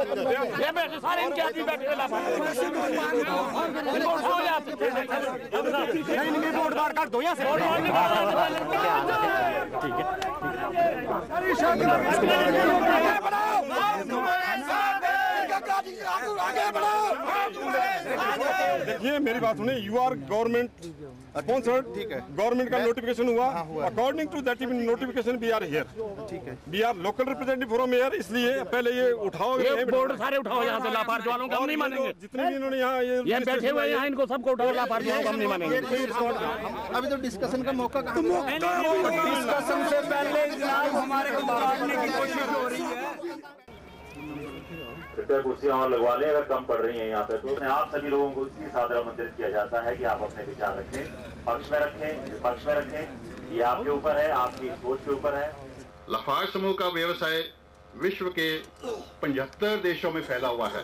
ये बैठे सारे इनके आदमी बैठे नहीं वोट बार काट दो यहाँ से। ठीक है देखिए मेरी बात सुनिए, यू आर गवर्नमेंट स्पॉन्सर्ड, ठीक है, गवर्नमेंट का नोटिफिकेशन हुआ, according to that notification we are here, ठीक है, we are local representative from here, इसलिए पहले ये उठाओ, ये बोर्ड सारे उठाओ यहाँ से, लापार्थ वालों को हम नहीं मानेंगे, जितने भी इन्होंने ये बैठे हुए यहाँ इनको सबको उठाओ, लापार्थ वालों को हम नहीं मानेंगे। अभी तो डिस्कशन का मौका कहाँ, डिस्कशन से पहले हमारे को मारने की कोशिश हो रही है। कृपया कुर्सियां और लगवा लें अगर कम पड़ रही हैं यहाँ पे, तो आप सभी लोगों को इसी सादर आमंत्रित किया जाता है कि आप अपने विचार रखें, पक्ष में रखें, विपक्ष में रखें, ये आपके ऊपर है, आपकी सोच के ऊपर है। लाफार्ज समूह का व्यवसाय विश्व के 75 देशों में फैला हुआ है।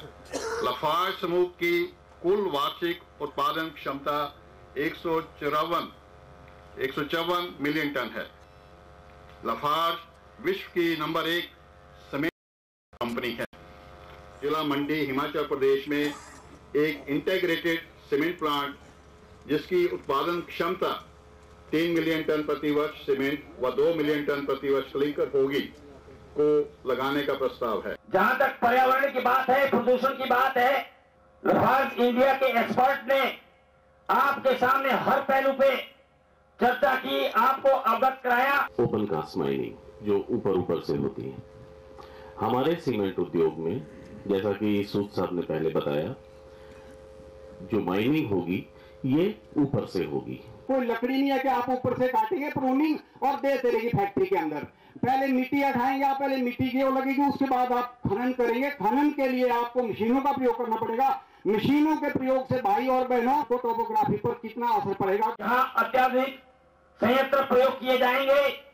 लाफार्ज समूह की कुल वार्षिक उत्पादन क्षमता 154 मिलियन टन है। लाफार्ज विश्व की नंबर 1 सीमेंट कंपनी है। जिला मंडी हिमाचल प्रदेश में एक इंटीग्रेटेड सीमेंट प्लांट जिसकी उत्पादन क्षमता 3 मिलियन टन प्रति वर्ष सीमेंट व 2 मिलियन टन प्रति वर्ष क्लिंकर होगी को लगाने का प्रस्ताव है। जहां तक पर्यावरण की बात है, प्रदूषण की बात है, लाफार्ज इंडिया के एक्सपर्ट ने आपके सामने हर पहलू पे चर्चा की, आपको अवगत कराया। ओपन कास्ट माइनिंग जो ऊपर से होती है हमारे सीमेंट उद्योग में, जैसा कि सूद साहब ने पहले बताया, जो माइनिंग होगी ये ऊपर से होगी। कोई लकड़ी नहीं है कि आप ऊपर से काटेंगे, प्रूनिंग और देते रहेगी फैक्ट्री के अंदर। पहले मिट्टी हटाएंगे आप, पहले मिट्टी की वो लगेगी, उसके बाद आप खनन करेंगे। खनन के लिए आपको मशीनों का प्रयोग करना पड़ेगा। मशीनों के प्रयोग से भाई और बहनों को टोपोग्राफी पर कितना असर पड़ेगा। जहाँ अत्याधुनिक संयंत्र प्रयोग किए जाएंगे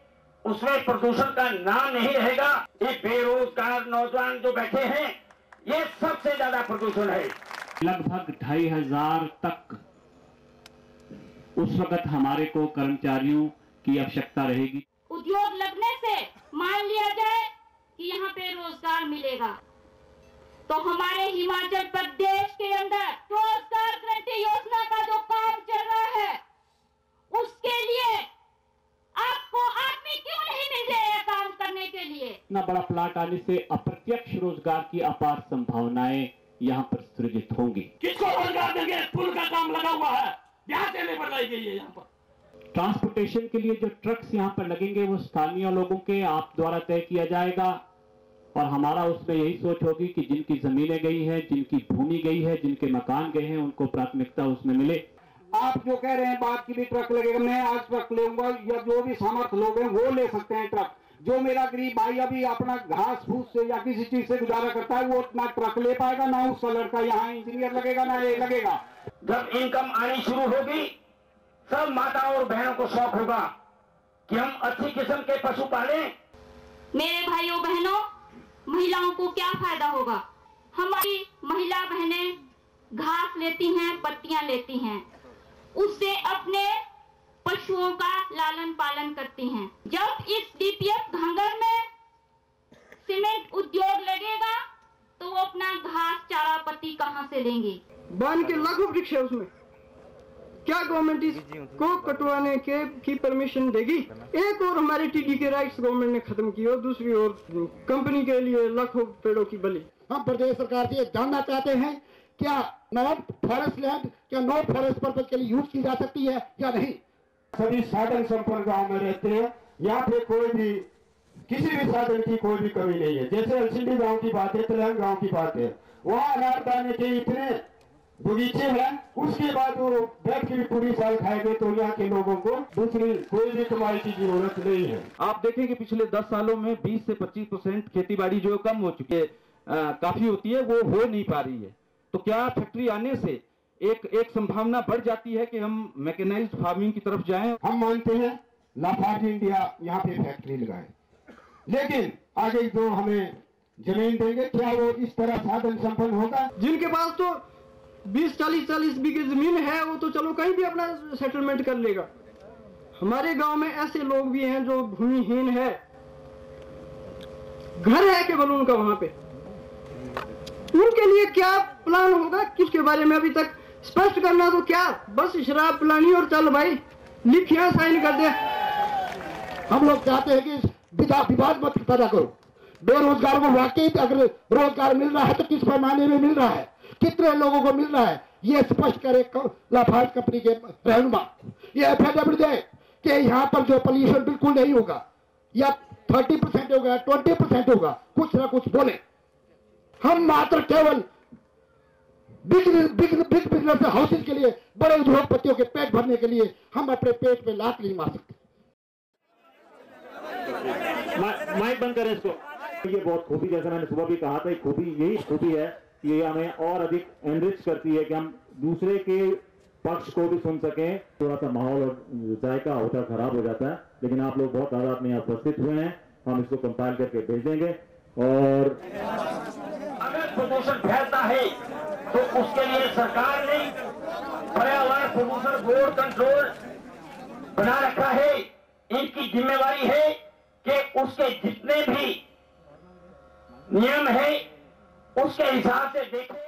उसमें प्रदूषण का नाम नहीं रहेगा। ये बेरोजगार नौजवान जो बैठे हैं ये सबसे ज्यादा प्रदूषण है। लगभग 2500 तक उस वक्त हमारे को कर्मचारियों की आवश्यकता रहेगी। उद्योग लगने से मान लिया जाए कि यहाँ पे रोजगार मिलेगा, तो हमारे हिमाचल प्रदेश के अंदर रोजगार गारंटी योजना का जो काम चल रहा है उसके लिए आपको आदमी क्यों नहीं मिल जाएगा काम करने के लिए। इतना बड़ा प्लांट आने से अप्रत्यक्ष रोजगार की अपार संभावनाएं यहाँ पर सृजित होंगी। किसको रोजगार देंगे? पुल का काम लगा हुआ है, यहाँ से लेबर लाई गई है। यहाँ पर ट्रांसपोर्टेशन के लिए जो ट्रक्स यहाँ पर लगेंगे वो स्थानीय लोगों के आप द्वारा तय किया जाएगा, और हमारा उसमें यही सोच होगी कि जिनकी जमीनें गई हैं, जिनकी भूमि गई है, जिनके मकान गए हैं, उनको प्राथमिकता उसमें मिले। आप जो कह रहे हैं बात की भी ट्रक लगेगा, मैं आज ट्रक लूंगा, या जो भी सामर्थ्य लोग हैं वो ले सकते हैं ट्रक। जो मेरा गरीब भाई अभी अपना घास फूस से या किसी चीज से गुजारा करता है वो ना ट्रक ले पाएगा, ना उसका लड़का यहाँ इंजीनियर लगेगा, ना ये लगेगा। जब इनकम आनी शुरू होगी सब माताओं और बहनों को शौक होगा कि हम अच्छी किस्म के पशु पालें। मेरे भाइयों बहनों, महिलाओं को क्या फायदा होगा? हमारी महिला बहनें घास लेती हैं, पत्तियां लेती हैं, उससे अपने पशुओं का लालन पालन करती हैं। जब इस डीपीएफ घांगर में सीमेंट उद्योग लगेगा तो वो अपना घास चारा पत्ती कहां से लेंगे? बांध के लाखों वृक्ष है उसमें, क्या गवर्नमेंट इसको कटवाने की परमिशन देगी? एक और हमारे टीडी के राइट्स गवर्नमेंट ने खत्म किए और दूसरी ओर कंपनी के लिए लाखों पेड़ों की बलि। हम प्रदेश सरकार से जानना चाहते हैं क्या नॉन फॉरेस्ट लैंड क्या नॉन फॉरेस्ट पर्पज के लिए यूज की जा सकती है या नहीं? सभी साधन संपन्न गांव में रहते हैं, यहाँ पे कोई भी किसी भी साधन की कोई भी कमी नहीं है। जैसे अलसिंडी गांव की बात है, तिलहन गांव की बात है, वहाँ अनारदाने के इतने बगीचे हैं, उसके बाद वो बैठ के भी पूरी साल खाएंगे, तो यहाँ के लोगों को दूसरी कोई भी कमाई की जरूरत नहीं है। आप देखें कि पिछले 10 सालों में 20 से 25% खेती बाड़ी जो कम हो चुकी है, काफी होती है, वो हो नहीं पा रही है। तो क्या फैक्ट्री आने से एक संभावना बढ़ जाती है कि हम मैकेनाइज्ड फार्मिंग की तरफ जाएं? हम मानते हैं लाफार्ज इंडिया यहाँ पे फैक्ट्री लगाए, लेकिन आगे जो हमें जमीन देंगे क्या वो इस तरह साधन संपन्न होगा? जिनके पास तो 20-40 बीघे जमीन है वो तो चलो कहीं भी अपना सेटलमेंट कर लेगा। हमारे गांव में ऐसे लोग भी हैं जो भूमिहीन है, घर है केवल उनका वहां पे, उनके लिए क्या प्लान होगा किसके बारे में अभी तक स्पष्ट करना। तो क्या बस शराब पिलानी और चल भाई लिखिया साइन कर दे। हम लोग चाहते हैं कि विवाद मत पैदा करो। बेरोजगार को वाकई अगर रोजगार मिल रहा है तो किस पैमाने में मिल रहा है, कितने लोगों को मिल रहा है, ये स्पष्ट करे लाफार्ज कंपनी के रहनुमा। ये एफिडेविट दे कि यहाँ पर जो पोल्यूशन बिल्कुल नहीं होगा, या 30% होगा, 20% होगा, कुछ ना कुछ बोले। हम मात्र केवल बिग बिजनेस हाउसेज के लिए, बड़े उद्योगपतियों के पेट भरने के लिए हम अपने पेट पे लात नहीं मार सकते। माइक बंद करें इसको। ये बहुत खूबी, जैसा मैंने सुबह भी कहा था, खूबी यही खूबी है, ये हमें और अधिक एनरिच करती है कि हम दूसरे के पक्ष को भी सुन सकें। थोड़ा सा माहौल और जायका होता खराब हो जाता है, लेकिन आप लोग बहुत तादाद में यहाँ उपस्थित हुए हैं, हम इसको कंपाइल करके भेजेंगे। और अगर प्रदूषण फैलता है तो उसके लिए सरकार ने पर्यावरण प्रदूषण बोर्ड कंट्रोल बना रखा है। इनकी जिम्मेवारी है कि उसके जितने भी नियम है उसके हिसाब से देखें।